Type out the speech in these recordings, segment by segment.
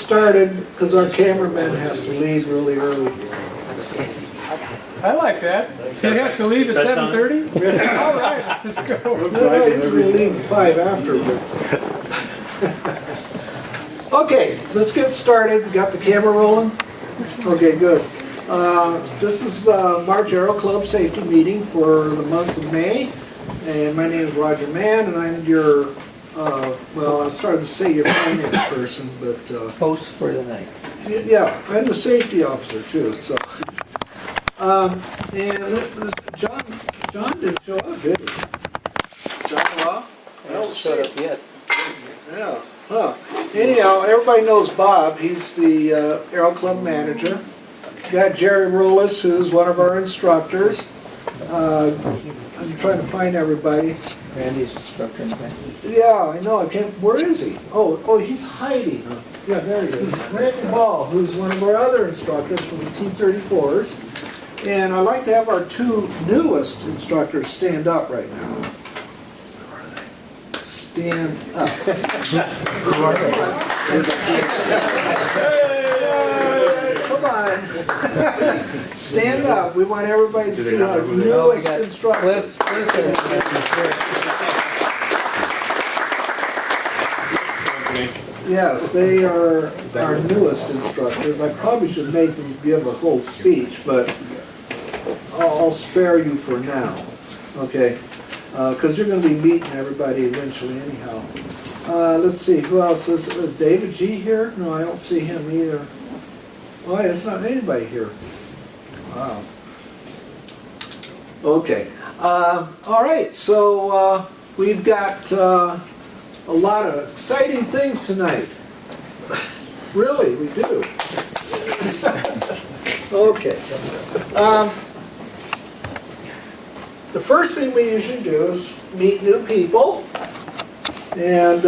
started because our cameraman has to leave really early. I like that. He has to leave at 7:30? All right, let's go. No, I usually leave at 5 after, but. Okay, let's get started. Got the camera rolling? Okay, good. This is March Aero Club safety meeting for the month of May. And my name is Roger Mann, and I'm your, well, I started to say your finance person, but. Host for the night. Yeah, I'm the safety officer too, so. And John didn't show up, did he? John Law? I haven't showed up yet. Yeah, huh. Anyhow, everybody knows Bob. He's the Aero Club manager. Got Jerry Rollis, who's one of our instructors. I'm trying to find everybody. Randy's instructor in the back. Yeah, I know. I can't. Where is he? Oh, he's hiding. Yeah, there he is. Randy Ball, who's one of our other instructors from the T-34s. And I'd like to have our two newest instructors stand up right now. Stand up. Come on. Stand up. We want everybody to see our newest instructors. Yes, they are our newest instructors. I probably should make them give a whole speech, but I'll spare you for now, okay? Because you're going to be meeting everybody eventually anyhow. Let's see, who else is David G here? No, I don't see him either. Well, there's not anybody here. Wow. Okay. All right, so we've got a lot of exciting things tonight. Really, we do. Okay. The first thing we usually do is meet new people. And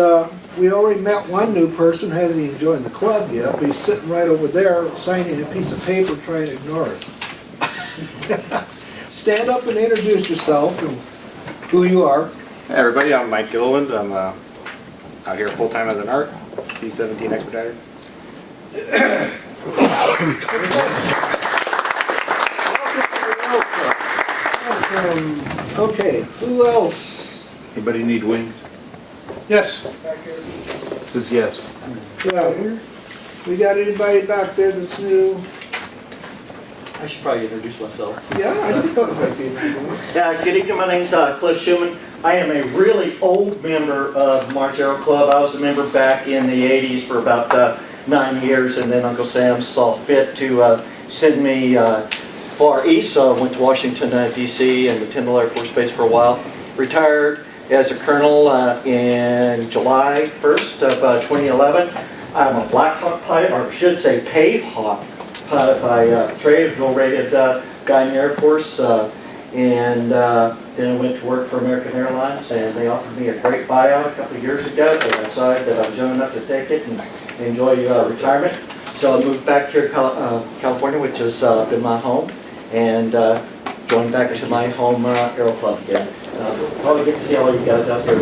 we already met one new person, hasn't even joined the club yet, but he's sitting right over there signing a piece of paper trying to ignore us. Stand up and introduce yourself and who you are. Hey everybody, I'm Mike Gilliland. I'm out here full-time as an ARC, C-17 Expediter. Okay, who else? Anybody need wings? Yes. Says yes. Yeah, we got anybody back there that's new? I should probably introduce myself. Yeah, I think that might be. Yeah, good evening. My name's Cliff Schumann. I am a really old member of March Aero Club. I was a member back in the 80s for about 9 years, and then Uncle Sam saw fit to send me far east. So I went to Washington, D.C. and the Tyndall Air Force Base for a while. Retired as a colonel in July 1st of 2011. I'm a Black Hawk pilot, or I should say Pave Hawk pilot by trade, dual-rated guy in the Air Force. And then I went to work for American Airlines, and they offered me a great buyout a couple of years ago, but I decided that I'm young enough to take it and enjoy retirement. So I moved back here to California, which has been my home, and joined back to my home Aero Club again. Probably get to see all you guys out here.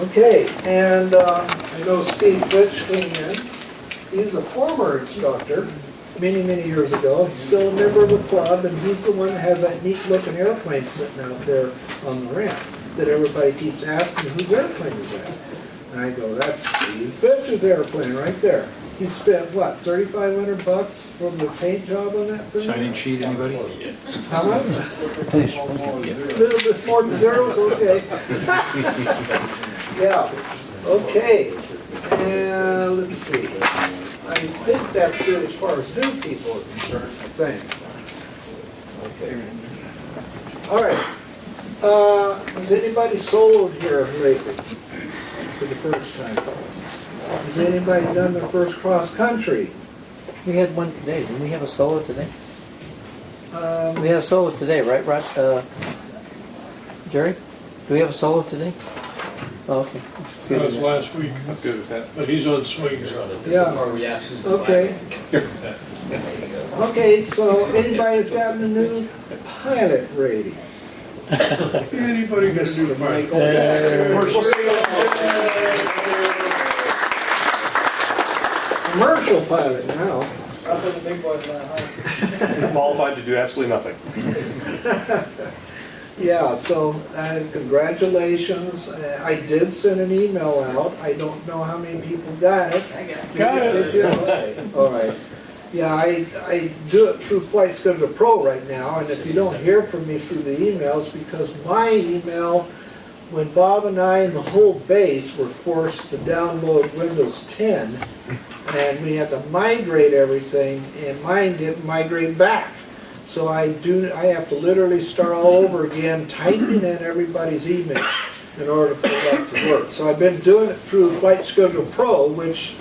Okay, and I know Steve Rich came in. He's a former instructor many, many years ago. He's still a member of the club, and he's the one that has that neat looking airplane sitting out there on the ramp that everybody keeps asking whose airplane is that? And I go, that's Steve Fitch's airplane right there. He spent, what, $3,500 from the paint job on that thing? Signing sheet, anybody? How much? A little bit more than zeros, okay. Yeah, okay. And let's see. I think that's it as far as new people are concerned, I think. Okay. All right. Has anybody soloed here lately for the first time? Has anybody done their first cross country? We had one today. Didn't we have a solo today? Um, We had a solo today, right, Jerry? Do we have a solo today? Oh, okay. That was last week. I'm good with that. But he's on swings on it. Yeah. Okay. Okay, so anybody has gotten a new pilot rating? Anybody gonna do the mic? Commercial Commercial pilot now. Up in the big boys now, Qualified to do absolutely nothing. Yeah, so congratulations. I did send an email out. I don't know how many people got it. Got it. Did you? Okay, all right. Yeah, I do it through Flight Schedule Pro right now, and if you don't hear from me through the emails, because my email, when Bob and I and the whole base were forced to download Windows 10, and we had to migrate everything, and mine didn't migrate back. So I have to literally start all over again, typing in everybody's email in order for that to work. So I've been doing it through Flight Schedule Pro, which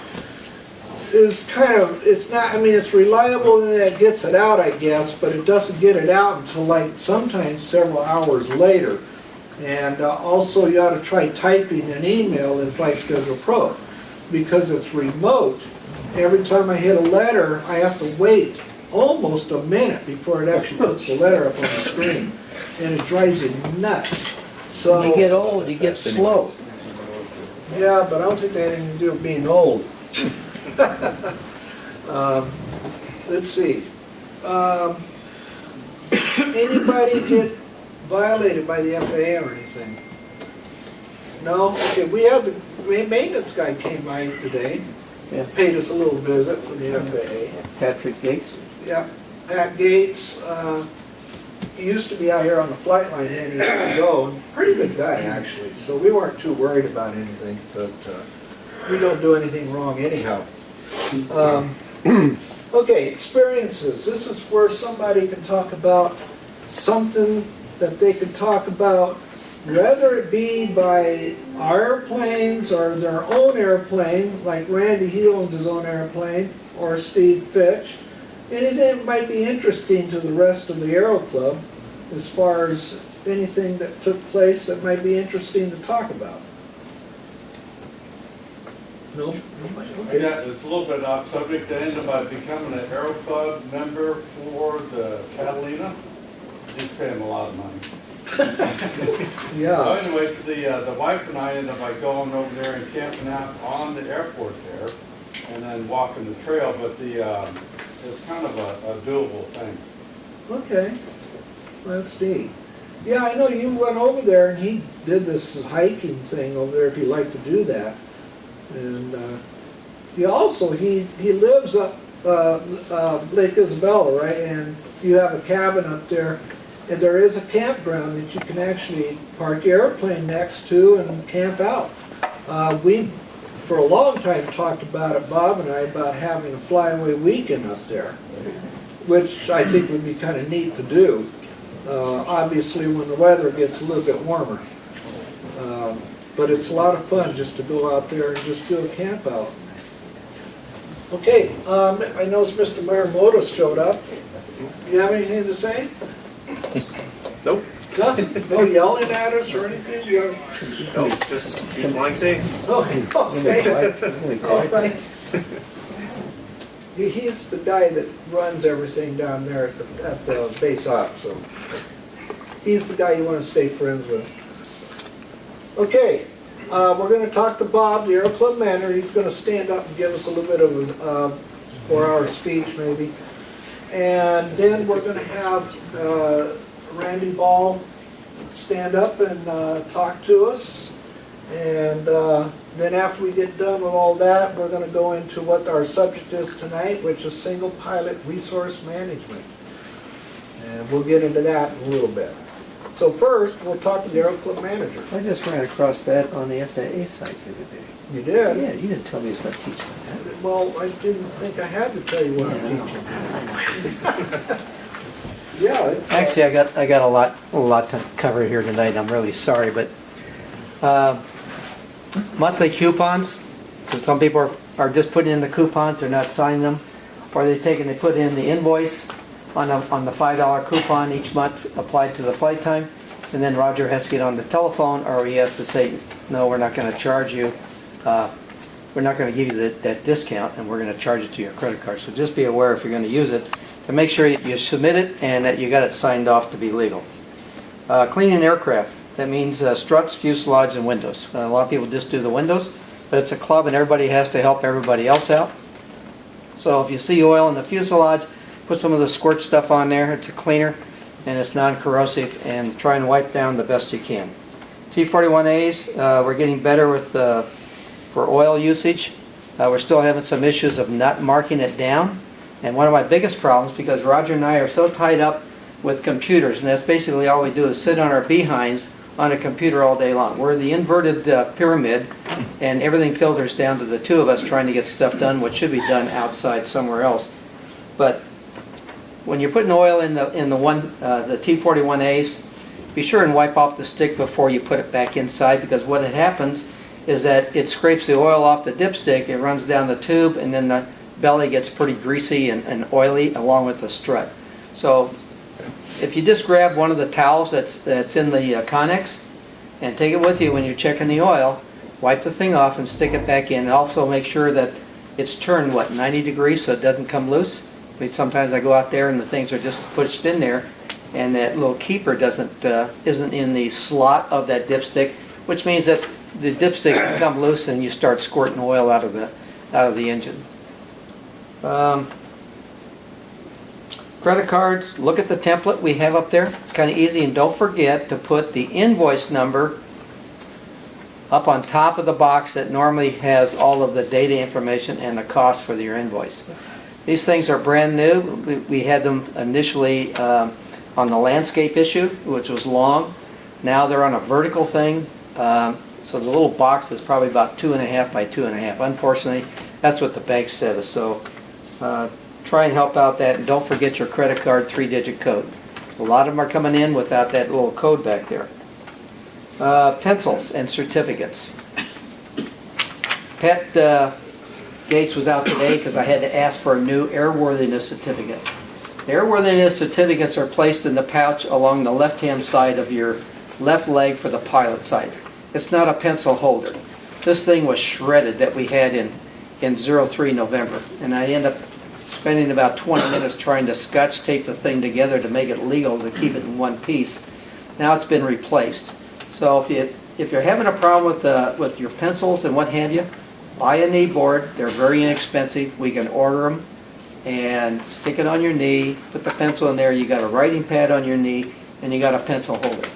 is kind of, it's not, I mean, it's reliable and it gets it out, I guess, but it doesn't get it out until like sometimes several hours later. And also you ought to try typing an email in Flight Schedule Pro. Because it's remote, every time I hit a letter, I have to wait almost a minute before it actually puts the letter up on the screen. And it drives you nuts. So, You get old, you get slow. yeah, but I don't think that had anything to do with being old. Let's see. Anybody get violated by the FAA or anything? No? Okay, we had the maintenance guy came by today. Yeah. Paid us a little visit from the FAA. Patrick Gates. Yeah, Pat Gates, he used to be out here on the flight line many years ago, and pretty good guy actually, so we weren't too worried about anything, but we don't do anything wrong anyhow. Okay, experiences. This is where somebody can talk about something that they can talk about, whether it be by our airplanes or their own airplane, like Randy, he owns his own airplane, or Steve Fitch. Anything that might be interesting to the rest of the Aero Club, as far as anything that took place that might be interesting to talk about. No? Okay. Yeah, it's a little bit off subject to end by becoming an Aero Club member for the Catalina. Just pay them a lot of money. So Yeah, anyways, the wife and I ended up by going over there and camping out on the airport there, and then walking the trail. But it's kind of a doable thing. okay. That's neat. Yeah, I know you went over there and he did this hiking thing over there, if you like to do that. And he also, he lives up Lake Isabella, right? And you have a cabin up there. And there is a campground that you can actually park your airplane next to and camp out. We, for a long time, talked about it, Bob and I, about having a flyaway weekend up there, which I think would be kind of neat to do. Obviously, when the weather gets a little bit warmer. But it's a lot of fun just to go out there and just do a camp out. Okay, I noticed Mr. Maramoto showed up. You have anything to say? Nope. Nothing? No yelling at us or anything? You Nope. Just keep flying safe. okay, okay. All right. He's the guy that runs everything down there at the base op, so he's the guy you want to stay friends with. Okay, we're going to talk to Bob, the Aero Club manager. He's going to stand up and give us a little bit of a 4-hour speech, maybe. And then we're going to have Randy Ball stand up and talk to us. And then after we get done with all that, we're going to go into what our subject is tonight, which is single pilot resource management. And we'll get into that in a little bit. So first, we'll talk to the Aero Club manager. I just ran across that on the FAA site the other day. You did? Yeah, you didn't tell me it's about teaching that. Well, I didn't think I had to tell you what I'm teaching. Yeah, it's... Actually, I got a lot to cover here tonight. I'm really sorry, but monthly coupons. So some people are just putting in the coupons, they're not signing them, or they put in the invoice on the $5 coupon each month applied to the flight time, and then Roger has to get on the telephone, or he has to say, no, we're not going to charge you. We're not going to give you that discount, and we're going to charge it to your credit card. So just be aware if you're going to use it, to make sure you submit it and that you got it signed off to be legal. Cleaning aircraft, that means struts, fuselage, and windows. A lot of people just do the windows, but it's a club and everybody has to help everybody else out. So if you see oil in the fuselage, put some of the squirt stuff on there. It's a cleaner and it's non-corrosive, and try and wipe down the best you can. T41As, we're getting better with for oil usage. We're still having some issues of not marking it down. And one of my biggest problems, because Roger and I are so tied up with computers, and that's basically all we do is sit on our behinds on a computer all day long. We're the inverted pyramid, and everything filters down to the two of us trying to get stuff done, which should be done outside somewhere else. But when you're putting oil in the T41As, be sure and wipe off the stick before you put it back inside, because what happens is that it scrapes the oil off the dipstick, it runs down the tube, and then the belly gets pretty greasy and oily along with the strut. So if you just grab one of the towels that's in the Connex and take it with you when you're checking the oil, wipe the thing off and stick it back in. And also make sure that it's turned, 90 degrees so it doesn't come loose. I mean, sometimes I go out there and the things are just pushed in there, and that little keeper isn't in the slot of that dipstick, which means that the dipstick can come loose and you start squirting oil out of the engine. Credit cards, look at the template we have up there. It's kind of easy, and don't forget to put the invoice number up on top of the box that normally has all of the data information and the cost for your invoice. These things are brand new. We had them initially on the landscape issue, which was long. Now they're on a vertical thing. So the little box is probably about 2.5 by 2.5. Unfortunately, that's what the bank said. So try and help out that, and don't forget your credit card 3-digit code. A lot of them are coming in without that little code back there. Pencils and certificates. Pat Gates was out today because I had to ask for a new airworthiness certificate. The airworthiness certificates are placed in the pouch along the left-hand side of your left leg for the pilot side. It's not a pencil holder. This thing was shredded that we had in 03 November, and I ended up spending about 20 minutes trying to scotch tape the thing together to make it legal to keep it in one piece. Now it's been replaced. So if you're having a problem with your pencils and what have you, buy a knee board. They're very inexpensive. We can order them and stick it on your knee, put the pencil in there. You got a writing pad on your knee, and you got a pencil holder.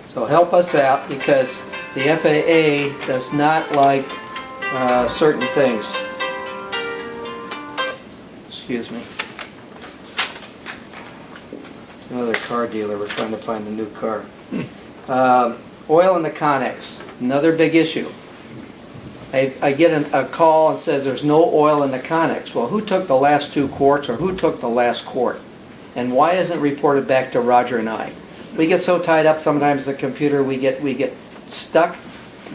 So help us out, because the FAA does not like certain things. Excuse me. It's another car dealer. We're trying to find a new car. Oil in the Connex, another big issue. I get a call and says there's no oil in the Connex. Well, who took the last 2 quarts, or who took the last quart? And why isn't it reported back to Roger and I? We get so tied up sometimes the computer, we get stuck.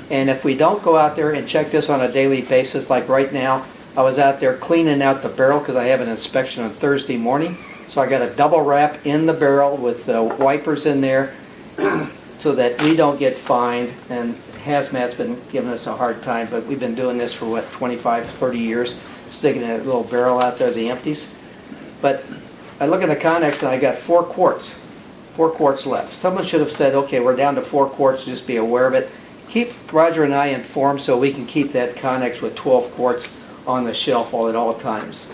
And if we don't go out there and check this on a daily basis, like right now, I was out there cleaning out the barrel because I have an inspection on Thursday morning. So I got a double wrap in the barrel with wipers in there so that we don't get fined. And Hazmat's been giving us a hard time, but we've been doing this for 25, 30 years, sticking a little barrel out there, the empties. But I look at the Connex and I got 4 quarts left. Someone should have said, okay, we're down to 4 quarts, just be aware of it. Keep Roger and I informed so we can keep that Connex with 12 quarts on the shelf at all times.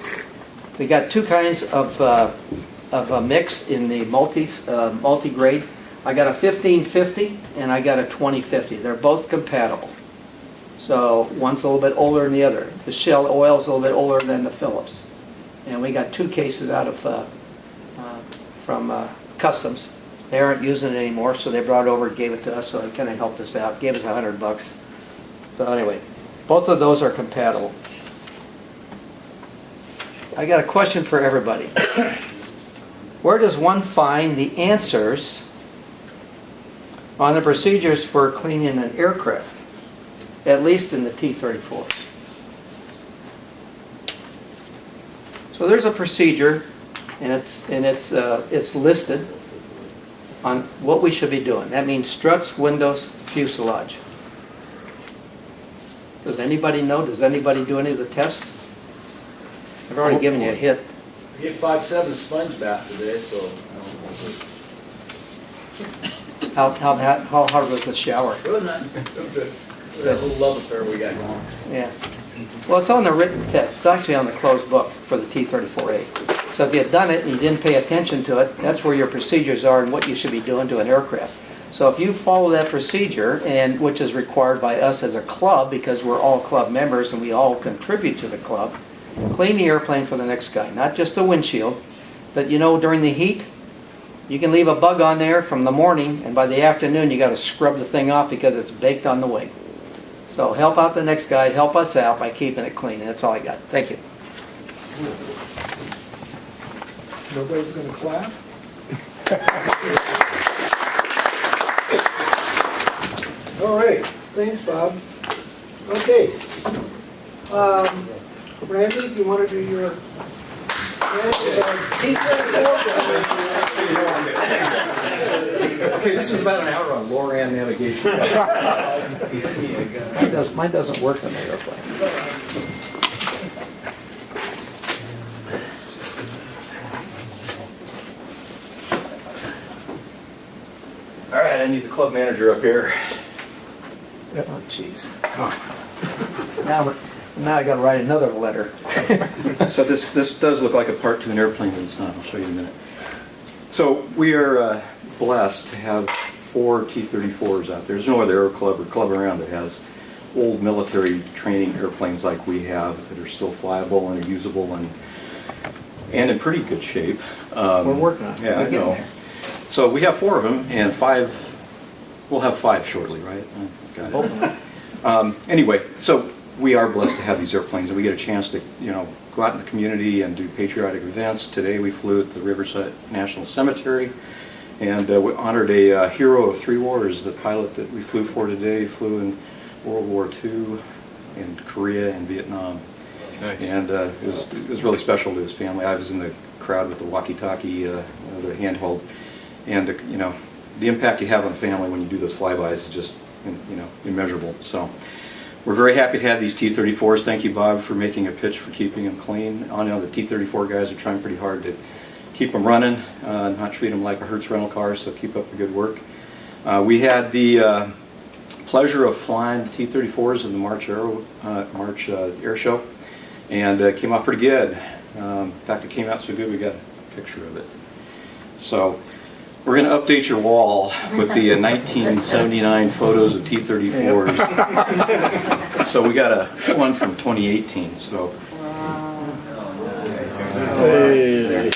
We got 2 kinds of a mix in the multi-grade. I got a 1550 and I got a 2050. They're both compatible. So one's a little bit older than the other. The Shell oil is a little bit older than the Phillips. And we got 2 cases out of from Customs. They aren't using it anymore, so they brought it over and gave it to us, so it kind of helped us out. Gave us $100. But anyway, both of those are compatible. I got a question for everybody. Where does one find the answers on the procedures for cleaning an aircraft, at least in the T-34? So there's a procedure, and it's listed on what we should be doing. That means struts, windows, fuselage. Does anybody know? Does anybody do any of the tests? I've already given you a hit. I get 5.7 sponge bath today, so How hard was the shower? Good. That little love affair we got going. Yeah. Well, it's on the written test. It's actually on the closed book for the T-34A. So if you had done it and you didn't pay attention to it, that's where your procedures are and what you should be doing to an aircraft. So if you follow that procedure, and which is required by us as a club, because we're all club members and we all contribute to the club, clean the airplane for the next guy, not just the windshield, but you know, during the heat, you can leave a bug on there from the morning, and by the afternoon you got to scrub the thing off because it's baked on the wing. So help out the next guy, help us out by keeping it clean, and that's all I got. Thank you. Nobody's gonna clap? All right, thanks, Bob. Okay. Randy, do you want to do your... Okay, this is about an hour on LORAN navigation. Mine doesn't work on the airplane. All right, I need the club manager up here. Oh, jeez. Now I got to write another letter. So this does look like a part to an airplane, but it's not. I'll show you in a minute. So we are blessed to have 4 T-34s out there. There's no other aero club or club around that has old military training airplanes like we have that are still flyable and are usable and in pretty good shape. We're working on it. Yeah, We're I getting know. there. So we have 4 of them, and 5, we'll have 5 shortly, right? Got it. Anyway, so we are blessed to have these airplanes, and we get a chance to, you know, go out in the community and do patriotic events. Today we flew at the Riverside National Cemetery, and we honored a hero of 3 wars. The pilot that we flew for today flew in World War II, in Korea and Vietnam. Nice. And it was really special to his family. I was in the crowd with the walkie-talkie, the handheld, and you know, the impact you have on the family when you do those flybys is just, you know, immeasurable. So we're very happy to have these T-34s. Thank you, Bob, for making a pitch for keeping them clean. I know the T-34 guys are trying pretty hard to keep them running, not treat them like a Hertz rental car, so keep up the good work. We had the pleasure of flying the T-34s in the March Air Show, and it came out pretty good. In fact, it came out so good we got a picture of it. So we're going to update your wall with the 1979 photos of T-34s. So we got one from 2018. So. Hey.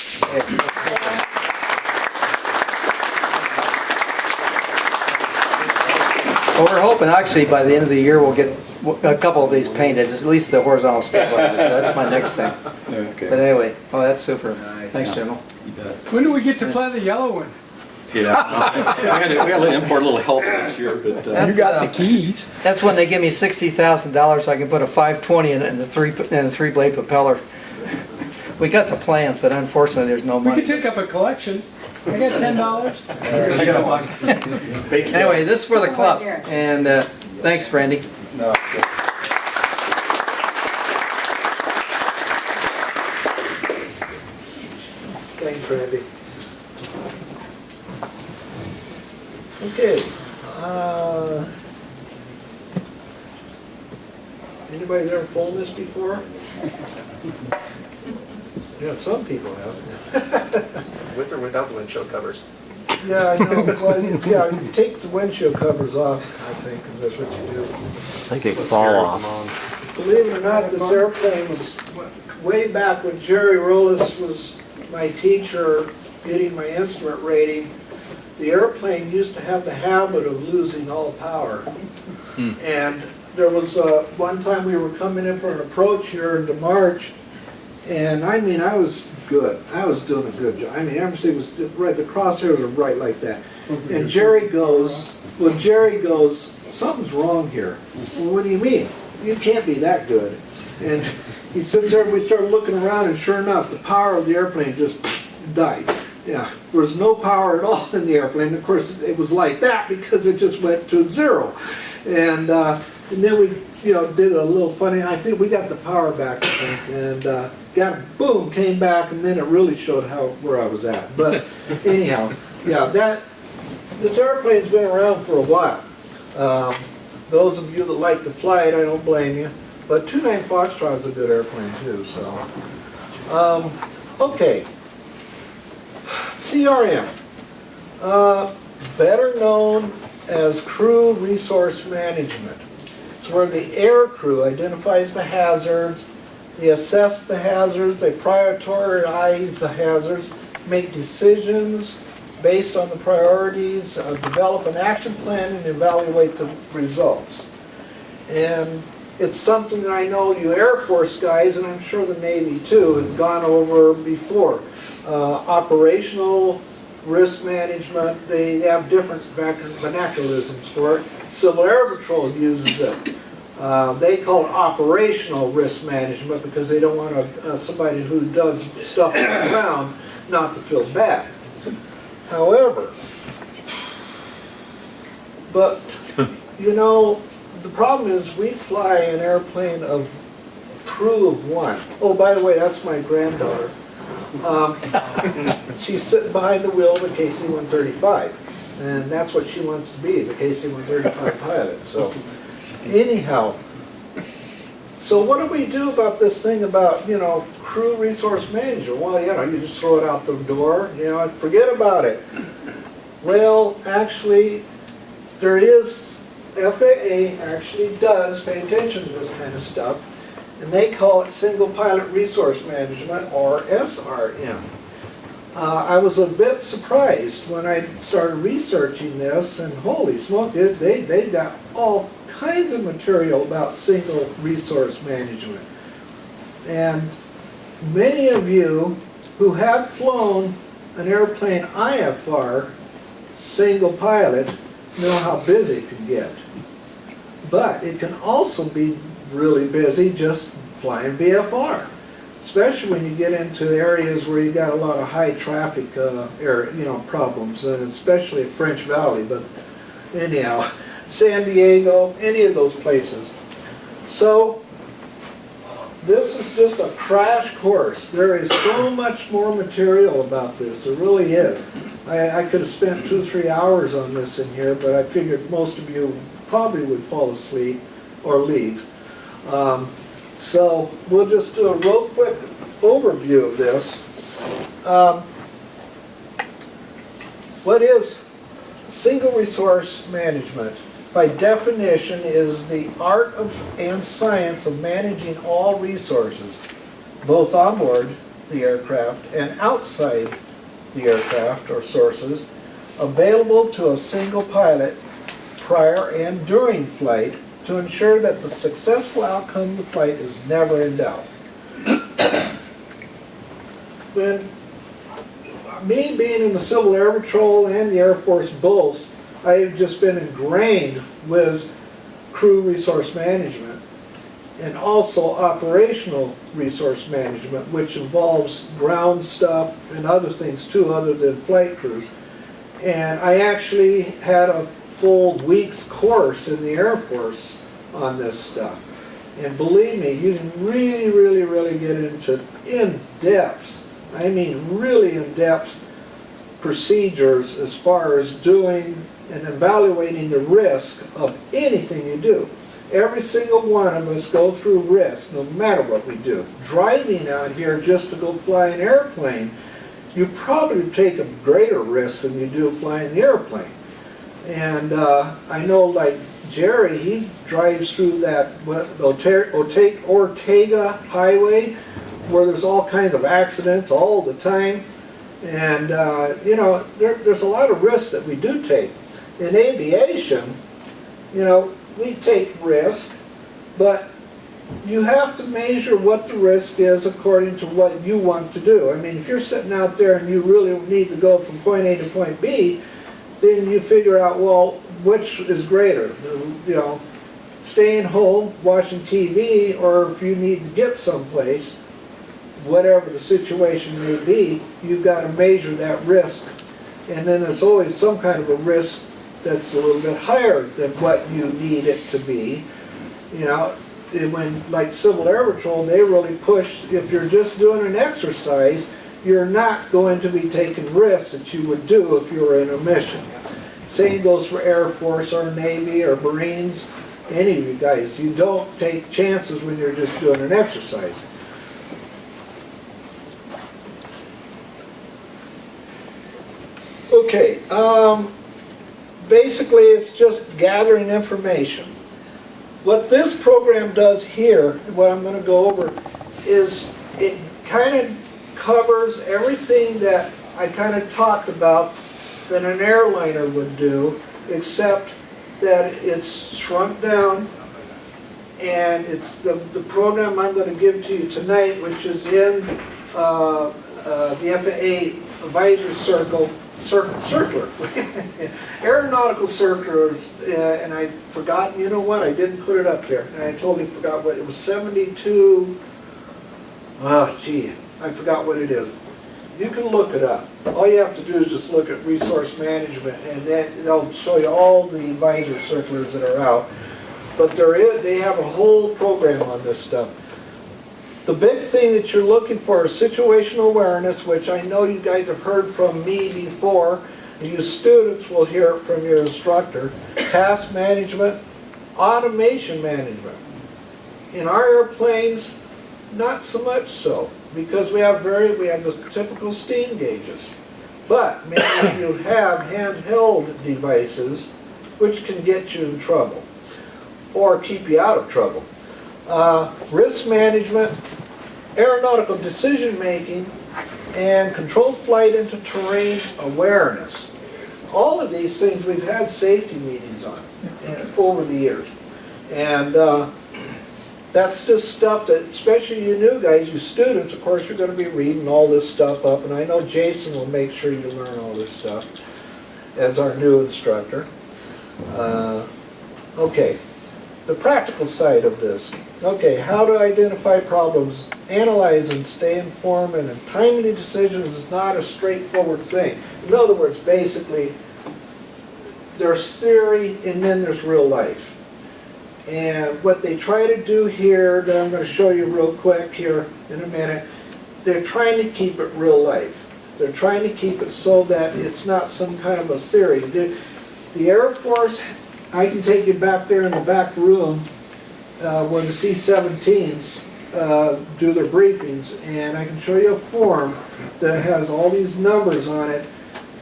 Well, we're hoping actually by the end of the year we'll get a couple of these painted, at least the horizontal stabilizers. So that's my next thing. Okay. But anyway, oh, that's super. Thanks, General. When do we get to fly the yellow one? Yeah. we got to import a little help this year, but You got the keys. That's when they give me $60,000 so I can put a 520 in it and the 3-blade propeller. We got the plans, but unfortunately there's no We money. could take up a collection. I got $10. I got a buck. Bake sale. Anyway, this is for the club. And thanks, Randy. no. Thanks, Randy. Okay. Anybody's ever flown this before? Yeah, some people have. With or without the windshield covers. Yeah, I know. Well, yeah, you take the windshield covers off, I think, because that's what you do. I think they fall off. Believe it or not, this airplane was way back when Jerry Rollis was my teacher, getting my instrument rating. The airplane used to have the habit of losing all power. And there was one time we were coming in for an approach here into March, and I mean, I was good. I was doing a good job. I mean, everything was right. The crosshairs were right like that. And Jerry goes, something's wrong here. Well, what do you mean? You can't be that good. And he sits there and we started looking around, and sure enough, the power of the airplane just died. Yeah, there was no power at all in the airplane. Of course, it was like that because it just went to 0. And then we, did a little funny. I think we got the power back, I think, and boom, came back, and then it really showed where I was at. But anyhow, yeah, this airplane's been around for a while. Those of you that like to fly it, I don't blame you. But 29 Foxtrot's a good airplane too, so. Okay. CRM. Better known as crew resource management. It's where the air crew identifies the hazards, they assess the hazards, they prioritize the hazards, make decisions based on the priorities, develop an action plan, and evaluate the results. And it's something that I know you Air Force guys, and I'm sure the Navy too, has gone over before. Operational risk management, they have different vernaculisms for it. Civil Air Patrol uses it. They call it operational risk management because they don't want somebody who does stuff on the ground not to feel bad. However, but you know, the problem is we fly an airplane of crew of one. Oh, by the way, that's my granddaughter. She's sitting behind the wheel of a KC-135, and that's what she wants to be, is a KC-135 pilot. So, anyhow, so what do we do about this thing about, you know, crew resource manager? Well, you know, you just throw it out the door, you know, and forget about it. Well, actually, there is, FAA actually does pay attention to this kind of stuff, and they call it Single Pilot Resource Management, or SRM. I was a bit surprised when I started researching this, and holy smoke, they got all kinds of material about single resource management. And many of you who have flown an airplane IFR, single pilot, know how busy it can get. But it can also be really busy just flying VFR, especially when you get into areas where you got a lot of high traffic problems, and especially at French Valley. But anyhow, San Diego, any of those places. So this is just a crash course. There is so much more material about this. There really is. I could have spent 2 or 3 hours on this in here, but I figured most of you probably would fall asleep or leave. So we'll just do a real quick overview of this. What is single resource management? By definition, is the art of and science of managing all resources, both on board the aircraft and outside the aircraft or sources, available to a single pilot prior and during flight to ensure that the successful outcome of the flight is never in doubt. When me being in the Civil Air Patrol and the Air Force both, I've just been ingrained with crew resource management and also operational resource management, which involves ground stuff and other things too, other than flight crews. And I actually had a full week's course in the Air Force on this stuff. And believe me, you can really get into in-depth, I mean really in-depth procedures as far as doing and evaluating the risk of anything you do. Every single one of us go through risk, no matter what we do. Driving out here just to go fly an airplane, you probably take a greater risk than you do flying the airplane. And I know, like Jerry, he drives through that Ortega Highway, where there's all kinds of accidents all the time. And you know, there's a lot of risks that we do take. In aviation, you know, we take risk, but you have to measure what the risk is according to what you want to do. I mean, if you're sitting out there and you really need to go from point A to point B, then you figure out, well, which is greater? You know, staying home, watching TV, or if you need to get someplace, whatever the situation may be, you've got to measure that risk. And then there's always some kind of a risk that's a little bit higher than what you need it to be. You know, when, like Civil Air Patrol, they really push, if you're just doing an exercise, you're not going to be taking risks that you would do if you were in a mission. Same goes for Air Force or Navy or Marines, any of you guys. You don't take chances when you're just doing an exercise. Okay, basically it's just gathering information. What this program does here, what I'm going to go over, is it kind of covers everything that I kind of talked about that an airliner would do, except that it's shrunk down, and it's the program I'm going to give to you tonight, which is in the FAA Advisor Circular. Aeronautical circulars, and I forgot, you know what, I didn't put it up there, and I totally forgot what, it was 72, oh gee, I forgot what it is. You can look it up. All you have to do is just look at resource management, and then they'll show you all the advisor circulars that are out. But they have a whole program on this stuff. The big thing that you're looking for is situational awareness, which I know you guys have heard from me before. You students will hear it from your instructor. Task management, automation management. In our airplanes, not so much so, because we have the typical steam gauges. But many of you have handheld devices which can get you in trouble or keep you out of trouble. Risk management, aeronautical decision making, and controlled flight into terrain awareness. All of these things we've had safety meetings on over the years. And that's just stuff that, especially you new guys, you students, of course, you're going to be reading all this stuff up, and I know Jason will make sure you learn all this stuff as our new instructor. Okay, the practical side of this. Okay, how to identify problems, analyze and stay informed, and timely decisions is not a straightforward thing. In other words, basically, there's theory and then there's real life. And what they try to do here, that I'm going to show you real quick here in a minute, they're trying to keep it real life. They're trying to keep it so that it's not some kind of a theory. The Air Force, I can take you back there in the back room when the C-17s do their briefings, and I can show you a form that has all these numbers on it,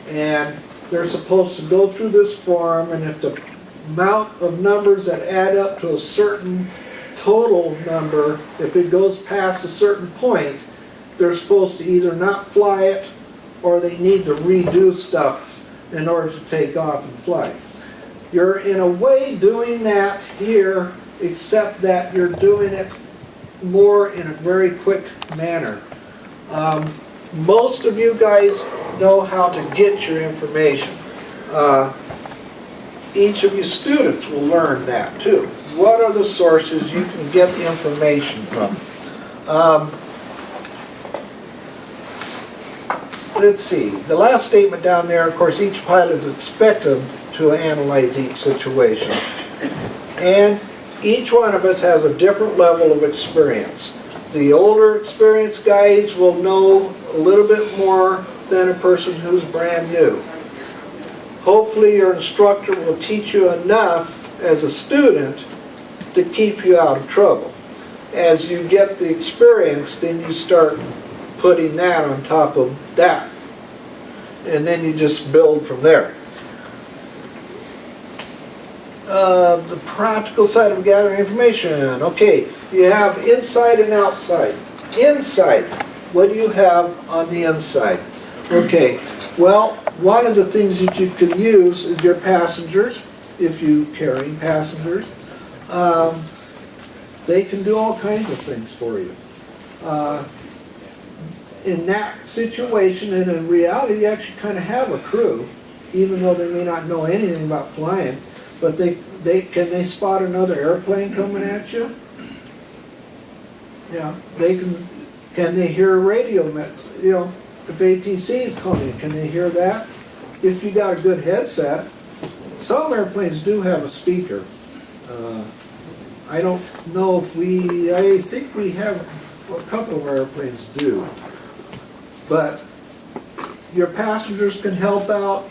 and they're supposed to go through this form, and if the amount of numbers that add up to a certain total number, if it goes past a certain point, they're supposed to either not fly it or they need to redo stuff in order to take off and fly. You're in a way doing that here, except that you're doing it more in a very quick manner. Most of you guys know how to get your information. Each of you students will learn that too. What are the sources you can get the information from? Let's see, the last statement down there, of course, each pilot is expected to analyze each situation. And each one of us has a different level of experience. The older experienced guys will know a little bit more than a person who's brand new. Hopefully your instructor will teach you enough as a student to keep you out of trouble. As you get the experience, then you start putting that on top of that. And then you just build from there. The practical side of gathering information. Okay, you have inside and outside. Inside, what do you have on the inside? Okay, well, one of the things that you can use is your passengers, if you carry passengers. They can do all kinds of things for you. In that situation, and in reality, you actually kind of have a crew, even though they may not know anything about flying, but can they spot another airplane coming at you? Yeah, can they hear a radio message? You know, if ATC is calling, can they hear that? If you got a good headset, some airplanes do have a speaker. I don't know if I think we have, a couple of our airplanes do. But your passengers can help out.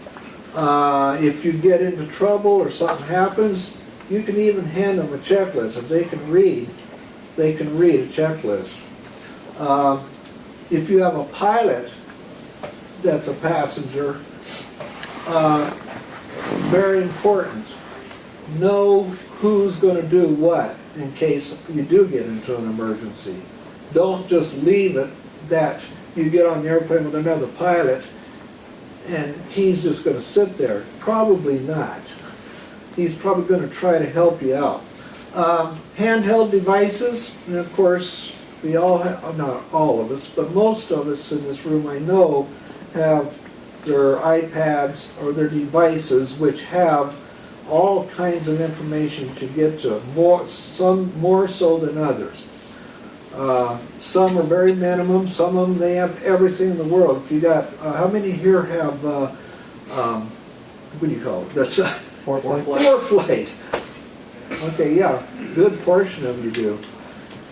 If you get into trouble or something happens, you can even hand them a checklist. If they can read a checklist. If you have a pilot that's a passenger, very important, know who's going to do what in case you do get into an emergency. Don't just leave it that you get on the airplane with another pilot and he's just going to sit there. Probably not. He's probably going to try to help you out. Handheld devices, and of course we all have, not all of us, but most of us in this room I know have their iPads or their devices which have all kinds of information to get to, some more so than others. Some are very minimum, some of them they have everything in the world. If you got, how many here have, what do you call it? That's ForeFlight. Okay, yeah, good portion of you do.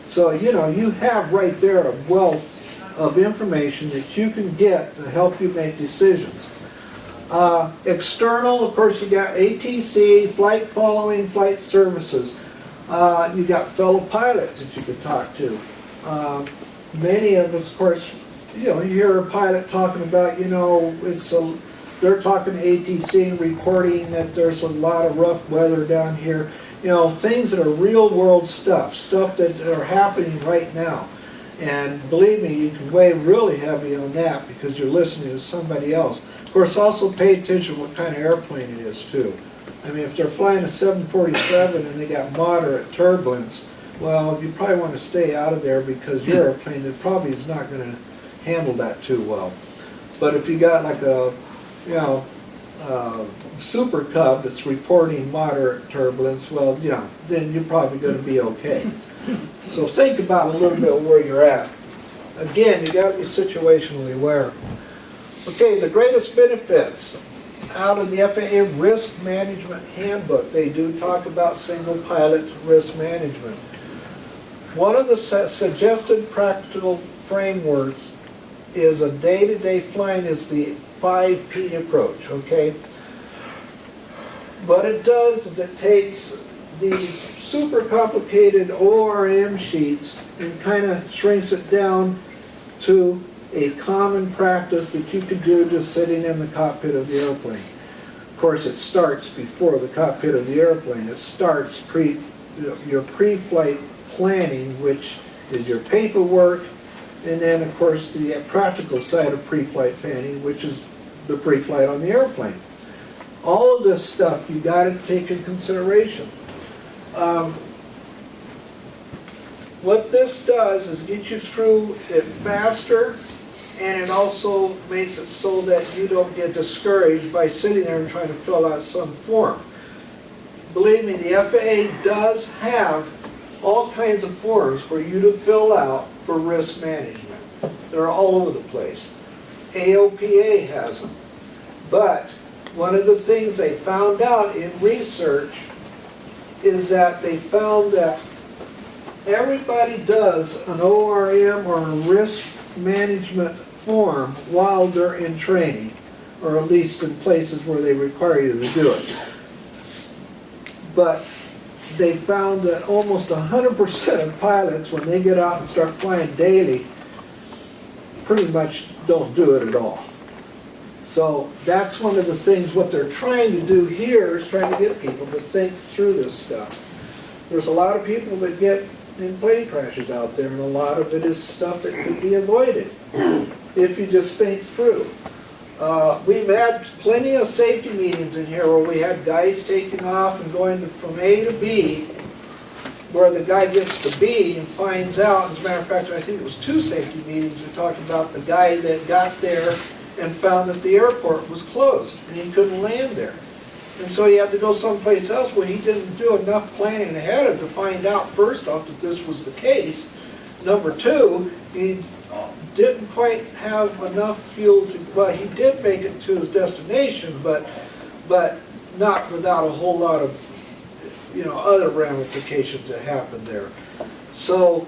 So, you know, you have right there a wealth of information that you can get to help you make decisions. External, of course, you got ATC, flight following, flight services. You got fellow pilots that you could talk to. Many of us, of course, you know, you hear a pilot talking about, you know, they're talking to ATC and reporting that there's a lot of rough weather down here. You know, things that are real world stuff that are happening right now. And believe me, you can weigh really heavy on that because you're listening to somebody else. Of course, also pay attention to what kind of airplane it is too. I mean, if they're flying a 747 and they got moderate turbulence, well, you probably want to stay out of there because your airplane that probably is not going to handle that too well. But if you got like a, you know, Super Cub that's reporting moderate turbulence, well, yeah, then you're probably going to be okay. So think about a little bit where you're at. Again, you got to be situationally aware. Okay, the greatest benefits out of the FAA Risk Management Handbook. They do talk about single pilot risk management. One of the suggested practical frameworks is a day-to-day flying is the 5P approach, okay? What it does is it takes these super complicated ORM sheets and kind of shrinks it down to a common practice that you can do just sitting in the cockpit of the airplane. Of course, it starts before the cockpit of the airplane. It starts your pre-flight planning, which is your paperwork, and then, of course, the practical side of pre-flight planning, which is the pre-flight on the airplane. All of this stuff you got to take in consideration. What this does is get you through it faster, and it also makes it so that you don't get discouraged by sitting there and trying to fill out some form. Believe me, the FAA does have all kinds of forms for you to fill out for risk management. They're all over the place. AOPA has them. But one of the things they found out in research is that they found that everybody does an ORM or a risk management form while they're in training, or at least in places where they require you to do it. But they found that almost 100% of pilots, when they get out and start flying daily, pretty much don't do it at all. So that's one of the things, what they're trying to do here is trying to get people to think through this stuff. There's a lot of people that get in plane crashes out there, and a lot of it is stuff that could be avoided if you just think through. We've had plenty of safety meetings in here where we had guys taking off and going from A to B, where the guy gets to B and finds out, as a matter of fact, I think it was 2 safety meetings, we talked about the guy that got there and found that the airport was closed and he couldn't land there. And so he had to go someplace else where he didn't do enough planning ahead of to find out, first off, that this was the case. Number 2, he didn't quite have enough fuel to, well, he did make it to his destination, but not without a whole lot of, you know, other ramifications that happened there. So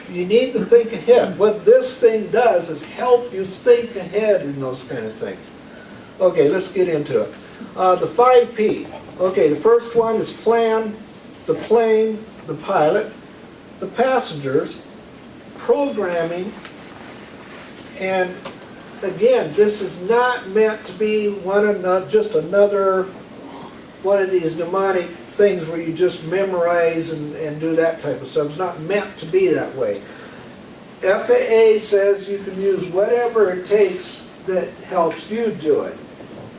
you need to think ahead. What this thing does is help you think ahead in those kind of things. Okay, let's get into it. The 5P. Okay, the first one is plan, the plane, the pilot, the passengers, programming, and again, this is not meant to be just another one of these mnemonic things where you just memorize and do that type of stuff. It's not meant to be that way. FAA says you can use whatever it takes that helps you do it.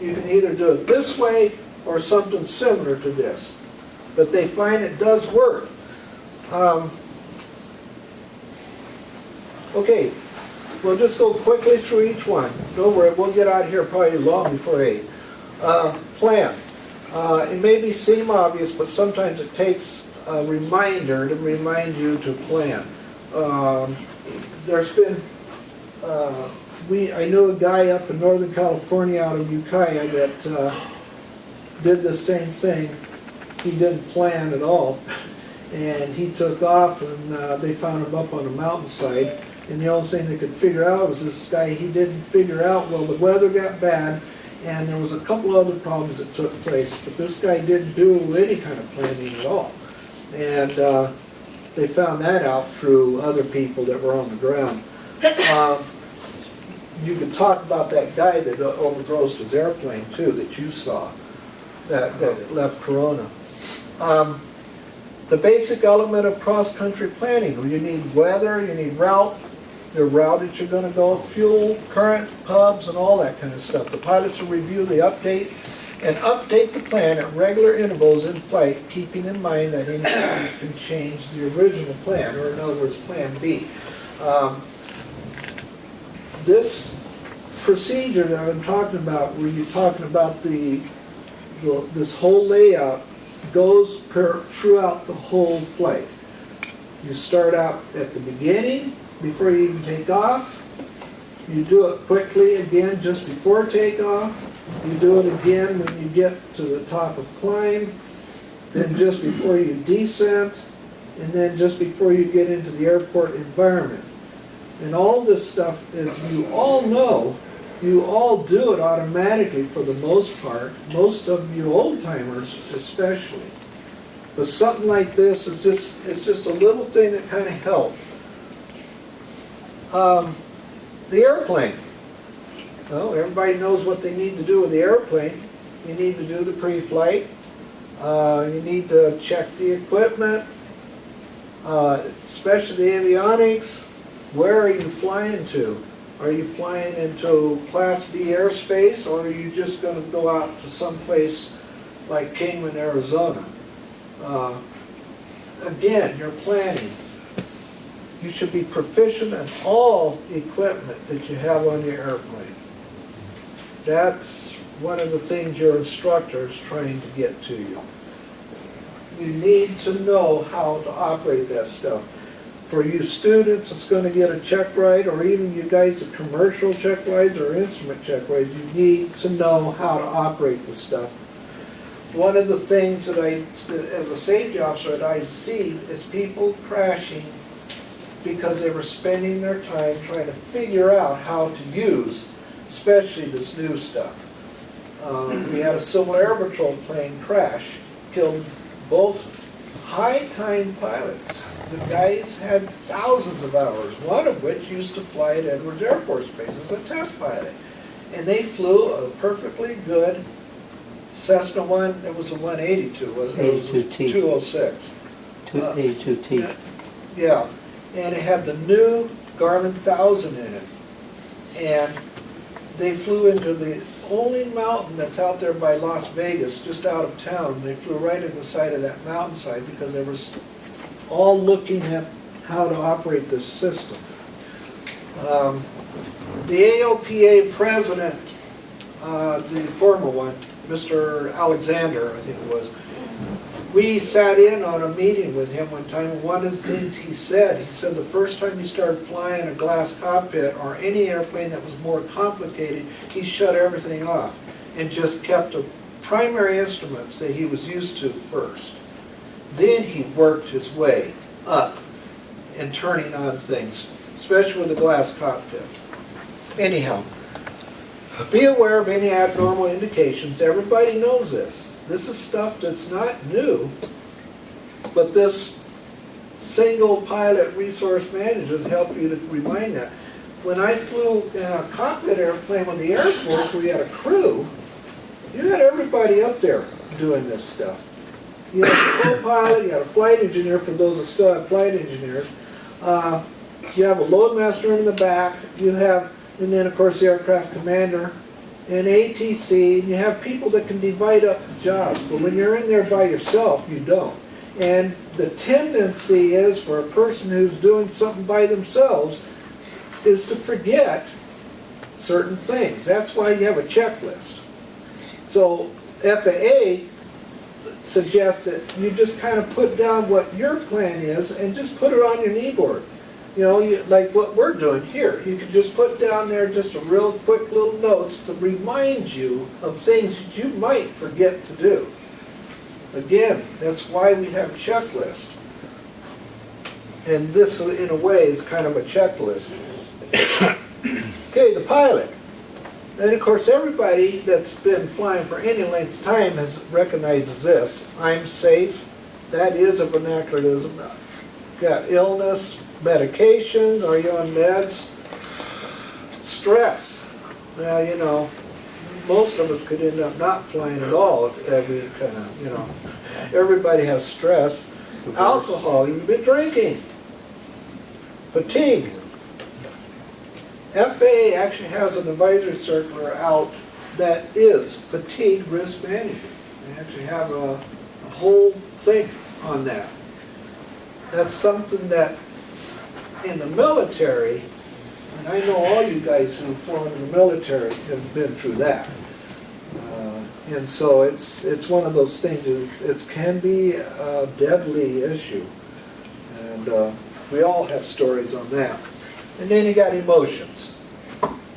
You can either do it this way or something similar to this. But they find it does work. Okay, we'll just go quickly through each one. Don't worry, we'll get out of here probably long before 8. Plan. It may seem obvious, but sometimes it takes a reminder to remind you to plan. There's been, I knew a guy up in Northern California out of Ukiah that did the same thing. He didn't plan at all, and he took off, and they found him up on a mountainside. And the only thing they could figure out was this guy, he didn't figure out, well, the weather got bad, and there was a couple other problems that took place, but this guy didn't do any kind of planning at all. And they found that out through other people that were on the ground. You could talk about that guy that overgrossed his airplane too, that you saw, that left Corona. The basic element of cross-country planning, you need weather, you need route, the route that you're going to go, fuel, current, hubs, and all that kind of stuff. The pilots will review the update and update the plan at regular intervals in flight, keeping in mind that any change can change the original plan, or in other words, Plan B. This procedure that I'm talking about, where you're talking about this whole layout, goes throughout the whole flight. You start out at the beginning, before you even take off. You do it quickly again just before takeoff. You do it again when you get to the top of climb, then just before you descent, and then just before you get into the airport environment. And all this stuff, as you all know, you all do it automatically for the most part, most of you old-timers especially. But something like this is just a little thing that kind of helps. The airplane. Well, everybody knows what they need to do with the airplane. You need to do the pre-flight. You need to check the equipment, especially the avionics. Where are you flying to? Are you flying into Class B airspace, or are you just going to go out to some place like Kingman, Arizona? Again, you're planning. You should be proficient in all equipment that you have on your airplane. That's one of the things your instructor is trying to get to you. You need to know how to operate that stuff. For you students that's going to get a check ride, or even you guys that commercial check rides or instrument check rides, you need to know how to operate the stuff. One of the things that as a safety officer, that I see is people crashing because they were spending their time trying to figure out how to use, especially this new stuff. We had a Civil Air Patrol plane crash, killed both high-time pilots. The guys had thousands of hours, one of which used to fly at Edwards Air Force Base as a test pilot. And they flew a perfectly good Cessna it was a 182, wasn't it? It was a 206. 2A2T. Yeah, and it had the new Garmin 1000 in it. And they flew into the only mountain that's out there by Las Vegas, just out of town. They flew right in the side of that mountainside because they were all looking at how to operate this system. The AOPA president, the former one, Mr. Alexander, I think it was, we sat in on a meeting with him one time, and one of the things he said the first time he started flying a glass cockpit or any airplane that was more complicated, he shut everything off and just kept the primary instruments that he was used to first. Then he worked his way up and turning on things, especially with the glass cockpit. Anyhow, Be aware of any abnormal indications. Everybody knows this. This is stuff that's not new, but this single pilot resource manager will help you to remind that. When I flew in a cockpit airplane with the Air Force, where you had a crew, you had everybody up there doing this stuff. You had a co-pilot, you had a flight engineer, for those that still have flight engineers. You have a loadmaster in the back, and then of course the aircraft commander, and ATC, and you have people that can divide up the jobs. But when you're in there by yourself, you don't. And the tendency is for a person who's doing something by themselves is to forget certain things. That's why you have a checklist. So FAA suggests that you just kind of put down what your plan is and just put it on your knee board. You know, like what we're doing here. You can just put down there just a real quick little notes to remind you of things that you might forget to do. Again, that's why we have a checklist. And this, in a way, is kind of a checklist. Okay, the pilot. And of course, everybody that's been flying for any length of time has recognizes this. I'm safe. That is a vernaculism. Got illness, medication, are you on meds? Stress. Well, you know, most of us could end up not flying at all if every kind of, you know, everybody has stress. Alcohol, you've been drinking. Fatigue. FAA actually has an advisory circular out that is fatigue risk management. They actually have a whole thing on that. That's something that in the military, and I know all you guys who've flown in the military have been through that. And so it's one of those things, it can be a deadly issue. And we all have stories on that. And then you got emotions.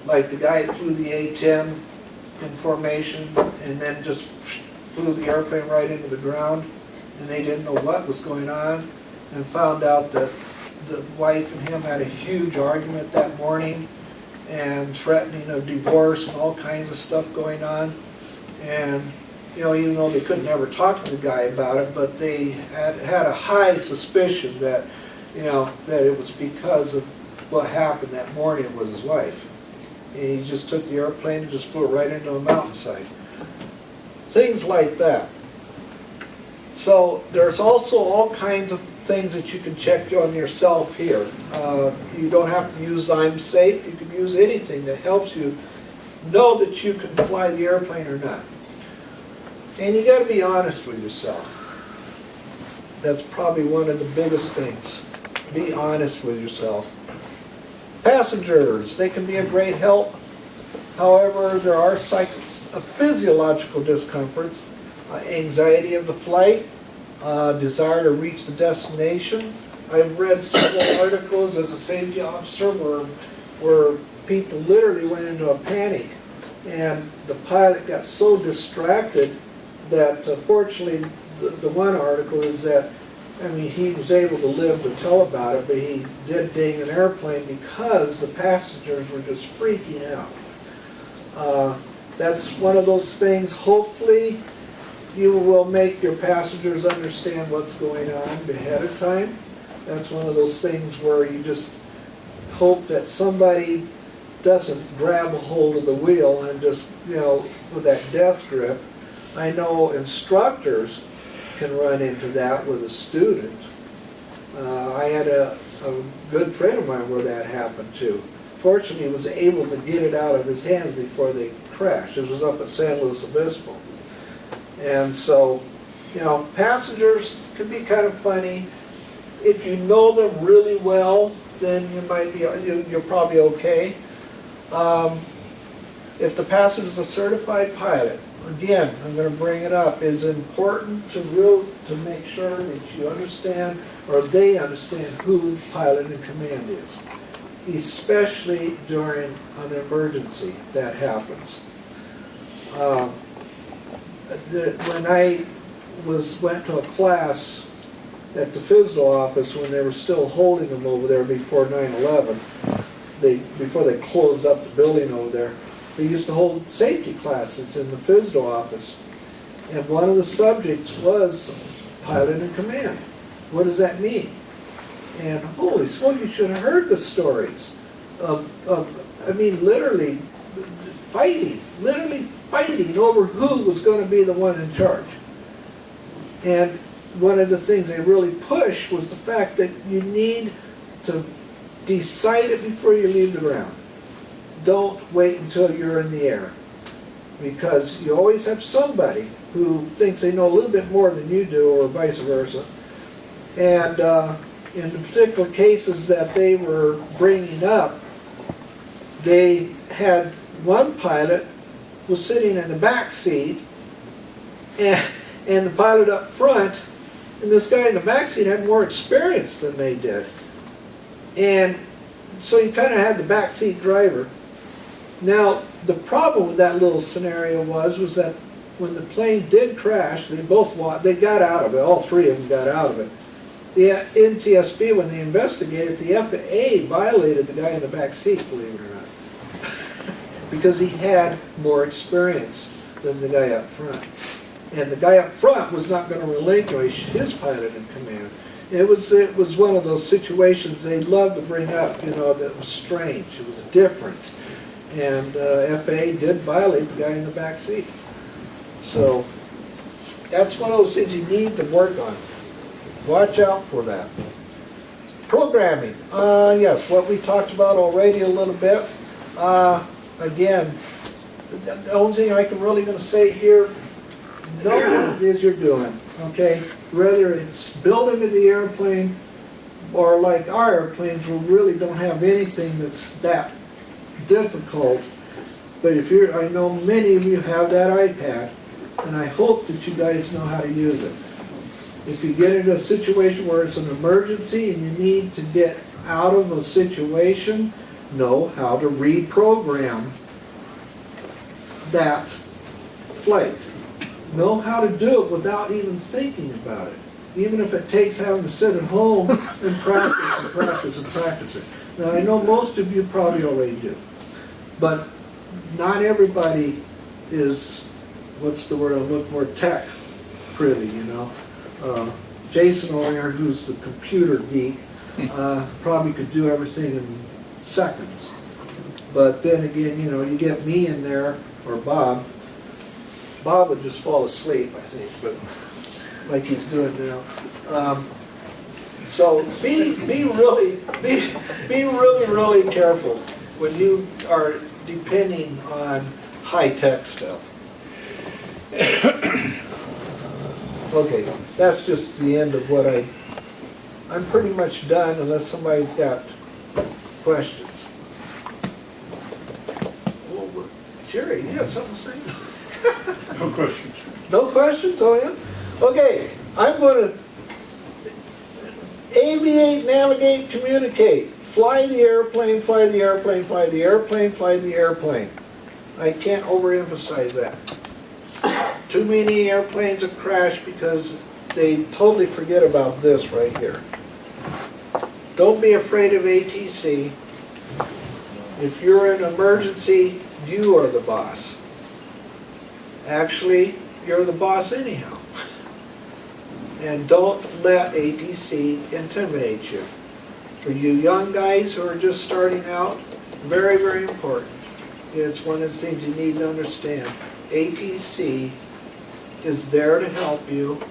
Like the guy that flew the A-10 in formation and then just flew the airplane right into the ground, and they didn't know what was going on, and found out that the wife and him had a huge argument that morning and threatening of divorce and all kinds of stuff going on. And, you know, even though they couldn't ever talk to the guy about it, but they had a high suspicion that, you know, that it was because of what happened that morning with his wife. And he just took the airplane and just flew it right into a mountainside. Things like that. So there's also all kinds of things that you can check on yourself here. You don't have to use I'm safe. You can use anything that helps you know that you can fly the airplane or not. And you got to be honest with yourself. That's probably one of the biggest things. Be honest with yourself. Passengers, they can be a great help. However, there are physiological discomforts, anxiety of the flight, desire to reach the destination. I've read several articles as a safety officer where people literally went into a panic, and the pilot got so distracted that fortunately the one article is that, I mean, he was able to live to tell about it, but he did ding an airplane because the passengers were just freaking out. That's one of those things. Hopefully you will make your passengers understand what's going on ahead of time. That's one of those things where you just hope that somebody doesn't grab a hold of the wheel and just, you know, with that death grip. I know instructors can run into that with a student. I had a good friend of mine where that happened too. Fortunately, he was able to get it out of his hands before they crashed. This was up at San Luis Obispo. And so, you know, passengers can be kind of funny. If you know them really well, then you might be, you're probably okay. If the passenger is a certified pilot, again, I'm going to bring it up, it's important to make sure that you understand, or they understand, who the pilot in command is, especially during an emergency that happens. When I went to a class at the FSDO office when they were still holding them over there before 9/11, before they closed up the building over there, they used to hold safety classes in the FSDO office. And one of the subjects was pilot in command. What does that mean? And holy smoke, you should have heard the stories of I mean, literally fighting over who was going to be the one in charge. And one of the things they really pushed was the fact that you need to decide it before you leave the ground. Don't wait until you're in the air, because you always have somebody who thinks they know a little bit more than you do, or vice versa. And in the particular cases that they were bringing up, they had one pilot was sitting in the back seat, and the pilot up front, and this guy in the back seat had more experience than they did. And so you kind of had the back seat driver. Now, the problem with that little scenario was that when the plane did crash, they got out of it, all three of them got out of it. The NTSB, when they investigated, the FAA violated the guy in the back seat, believe it or not, because he had more experience than the guy up front. And the guy up front was not going to relinquish his pilot in command. It was one of those situations they loved to bring up, you know, that was strange, it was different. And FAA did violate the guy in the back seat. So that's one of those things you need to work on. Watch out for that. Programming, yes, what we talked about already a little bit. Again, the only thing I can really going to say here, know what it is you're doing, okay? Whether it's built into the airplane, or like our airplanes, we really don't have anything that's that difficult. But if I know many of you have that iPad, and I hope that you guys know how to use it. If you get into a situation where it's an emergency and you need to get out of a situation, know how to reprogram that flight. Know how to do it without even thinking about it. Even if it takes having to sit at home and practice and practice and practice it. Now I know most of you probably already do. But not everybody is, what's the word I look for, tech privy, you know. Jason over there, who's the computer geek, probably could do everything in seconds. But then again, you know, you get me in there, or Bob. Bob would just fall asleep, I think, but like he's doing now. So be really careful when you are depending on high-tech stuff. Okay, that's just the end of what I'm pretty much done unless somebody's got questions. Well, Jerry, you have something to say? No questions. No questions, oh yeah? Okay, I'm going to aviate, navigate, communicate. Fly the airplane, fly the airplane, fly the airplane, fly the airplane. I can't overemphasize that. Too many airplanes have crashed because they totally forget about this right here. Don't be afraid of ATC. If you're in an emergency, you are the boss. Actually, you're the boss anyhow. And don't let ATC intimidate you. For you young guys who are just starting out, very, very important. It's one of the things you need to understand. ATC is there to help you,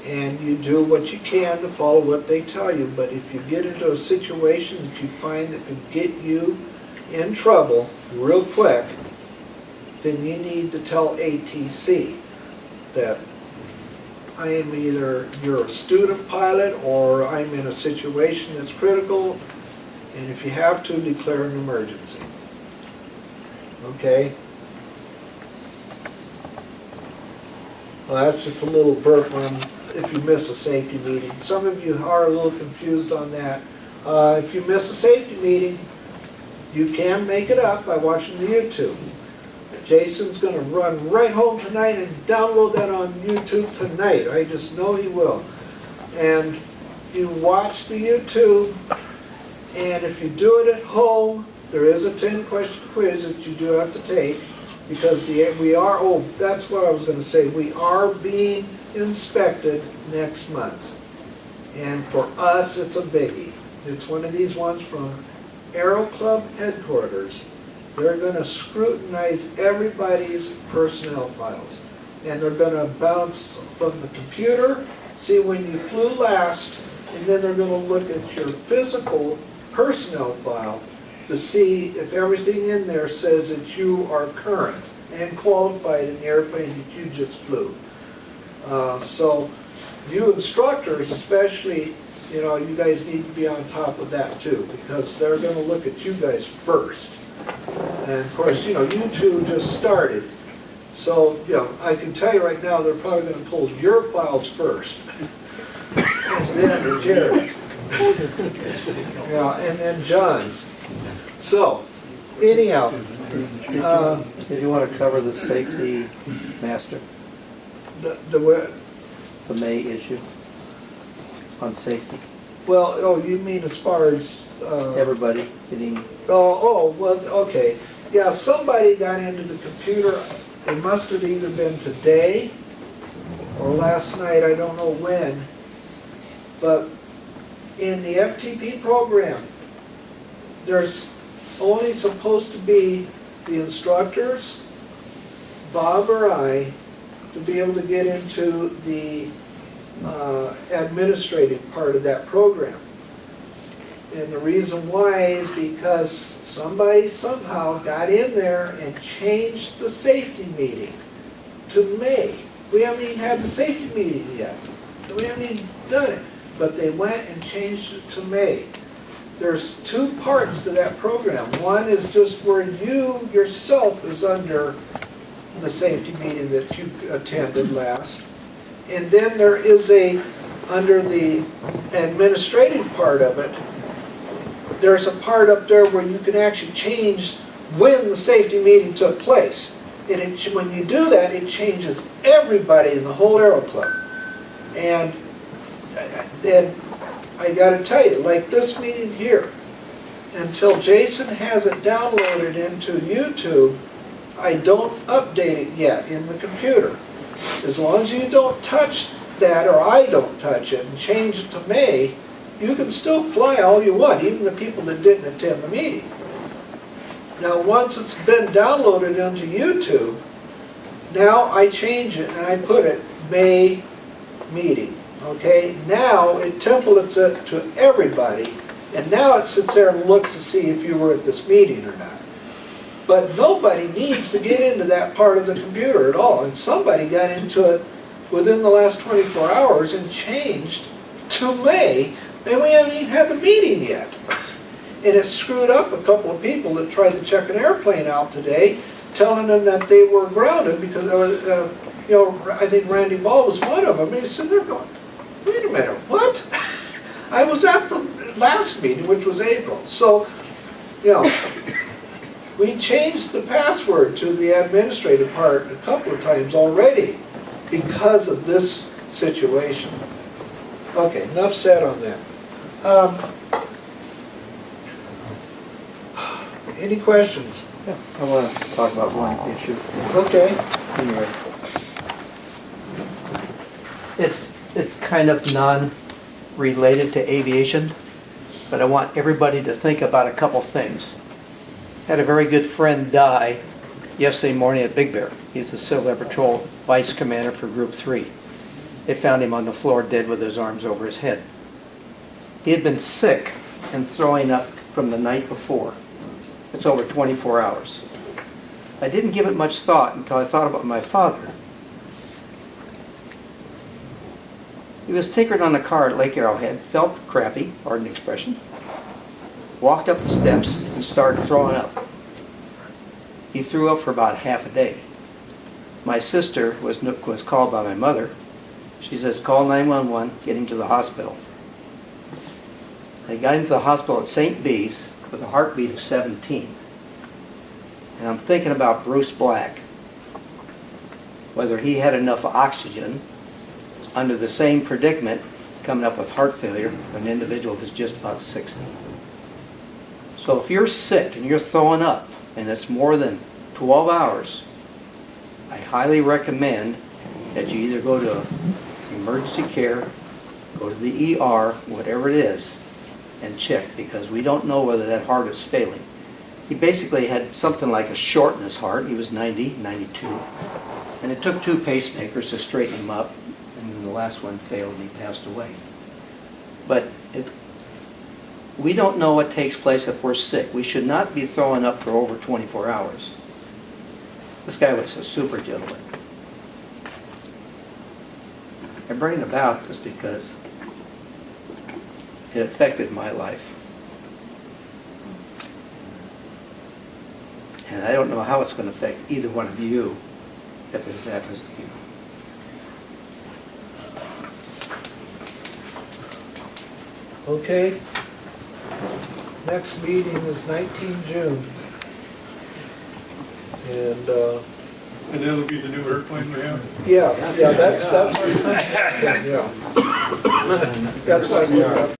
and you do what you can to follow what they tell you. But if you get into a situation that you find that could get you in trouble real quick, then you need to tell ATC that I am either, you're a student pilot, or I'm in a situation that's critical, and if you have to, declare an emergency. Okay? Well, that's just a little burp on if you miss a safety meeting. Some of you are a little confused on that. If you miss a safety meeting, you can make it up by watching the YouTube. Jason's going to run right home tonight and download that on YouTube tonight. I just know he will. And you watch the YouTube, and if you do it at home, There is a 10-question quiz that you do have to take, because we are, oh, that's what I was gonna say, we are being inspected next month. And for us, it's a biggie. It's one of these ones from Aero Club headquarters. They're gonna scrutinize everybody's personnel files. And they're gonna bounce from the computer, see when you flew last, and then they're gonna look at your physical personnel file to see if everything in there says that you are current and qualified in the airplane that you just flew. So you instructors especially, you know, you guys need to be on top of that too, because they're gonna look at you guys first. And of course, you know, you two just started. So, you know, I can tell you right now, they're probably gonna pull your files first. And then Jerry. Yeah, and then John's. So, anyhow, Did you want to cover the safety master, the May issue on safety? well, oh, you mean as far as, Everybody getting, well, okay. Yeah, somebody got into the computer, it must have either been today or last night, I don't know when. But in the FTP program, there's only supposed to be the instructors, Bob or I, to be able to get into the administrative part of that program. And the reason why is because somebody somehow got in there and changed the safety meeting to May. We haven't even had the safety meeting yet. We haven't even done it. But they went and changed it to May. There's two parts to that program. One is just where you yourself is under the safety meeting that you attended last. And then there is under the administrative part of it, there's a part up there where you can actually change when the safety meeting took place. And when you do that, it changes everybody in the whole Aero Club. And then I gotta tell you, like this meeting here, until Jason has it downloaded into YouTube, I don't update it yet in the computer. As long as you don't touch that, or I don't touch it, and change it to May, you can still fly all you want, even the people that didn't attend the meeting. Now, once it's been downloaded onto YouTube, now I change it and I put it May meeting. Okay, now it templates it to everybody, and now it sits there and looks to see if you were at this meeting or not. But nobody needs to get into that part of the computer at all, and somebody got into it within the last 24 hours and changed to May, and we haven't even had the meeting yet. And it screwed up a couple of people that tried to check an airplane out today, telling them that they were grounded because, you know, I think Randy Ball was one of them, and he's sitting there going, wait a minute, what? I was at the last meeting, which was April. So, you know, we changed the password to the administrative part a couple of times already because of this situation. Okay, enough said on that. Any questions? yeah, I want to talk about one issue. Okay. Anyway. It's kind of non-related to aviation, but I want everybody to think about a couple things. Had a very good friend die yesterday morning at Big Bear. He's the Civil Air Patrol Vice Commander for Group 3. They found him on the floor dead with his arms over his head. He had been sick and throwing up from the night before. It's over 24 hours. I didn't give it much thought until I thought about my father. He was tinkered on the car at Lake Arrowhead, felt crappy, pardon the expression, walked up the steps and started throwing up. He threw up for about half a day. My sister was called by my mother. She says, call 911, get him to the hospital. They got him to the hospital at St. B's with a heartbeat of 17. And I'm thinking about Bruce Black, whether he had enough oxygen under the same predicament coming up with heart failure when an individual who's just about 60. So if you're sick and you're throwing up and it's more than 12 hours, I highly recommend that you either go to emergency care, go to the ER, whatever it is, and check, because we don't know whether that heart is failing. He basically had something like a short in his heart. He was 90, 92. And it took 2 pacemakers to straighten him up, and then the last one failed and he passed away. But we don't know what takes place if we're sick. We should not be throwing up for over 24 hours. This guy was a super gentleman. I bring it about just because it affected my life. And I don't know how it's going to affect either one of you if this happens to you. Okay. Next meeting is 19 June. And, And that'll be the new airplane we have? yeah, that's, yeah. That's what we